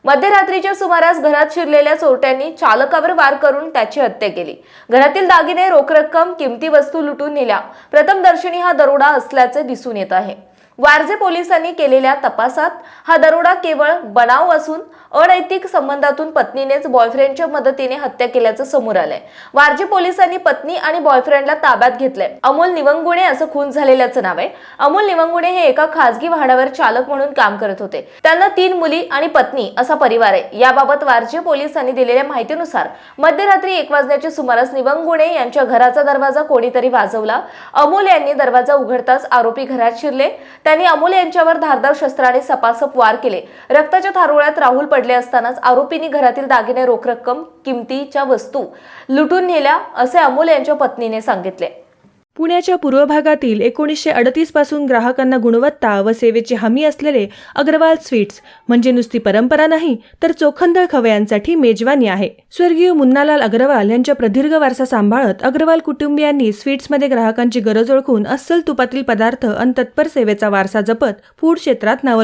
मध्यरात्रीच्या सुमारास घरात शिरलेल्या चोरट्यांनी चालकावर वार करून त्याची हत्या केली। घरातील दागिने, रोख रक्कम, किमती वस्तू लुटून नेल्या। प्रथमदर्शनी हा दरोडा असल्याचे दिसून येत आहे। वारजे पोलिसांनी केलेल्या तपासात हा दरोडा केवळ बनाव असून अनैतिक संबंधातून पत्नीनेच बॉयफ्रेंडच्या मदतीने हत्या केल्याचं समोर आलंय। वारजे पोलिसांनी पत्नी आणि बॉयफ्रेंडला ताब्यात घेतलंय। अमोल निवंगुणे असं खून झालेल्याचं नाव आहे। अमोल निवंगुणे हे एका खासगी वाहनावर चालक म्हणून काम करत होते। त्यांना 3 मुली आणि पत्नी असा परिवार आहे। याबाबत वारजे पोलिसांनी दिलेल्या माहितीनुसार मध्यरात्री 1 वाजण्याच्या सुमारास निवंगुणे यांच्या घराचा दरवाजा कोणीतरी वाजवला। अमोल यांनी दरवाजा उघडताच आरोपी घरात शिरले। त्यांनी अमोल यांच्यावर धारदार शस्त्राने सपासप वार केले। रक्ताच्या थारोळ्यात राहुल पडले असतानाच आरोपींनी घरातील दागिने, रोख रक्कम, किमतीच्या वस्तू लुटून नेल्या असे अमोल यांच्या पत्नीने सांगितले। पुण्याच्या पूर्व भागातील 1938 पासून ग्राहकांना गुणवत्ता व सेवेची हमी असलेले अग्रवाल स्वीट्स म्हणजे नुसती परंपरा नाही तर चोखंदळ खवयांसाठी मेजवानी आहे। स्वर्गीय मुन्नालाल अग्रवाल यांच्या प्रदीर्घ वारसा सांभाळत अग्रवाल कुटुंबियांनी स्वीट्समध्ये ग्राहकांची गरज ओळखून अस्सल तुपातील पदार्थ आणि तत्पर सेवेचा वारसा जपत फूड क्षेत्रात नाव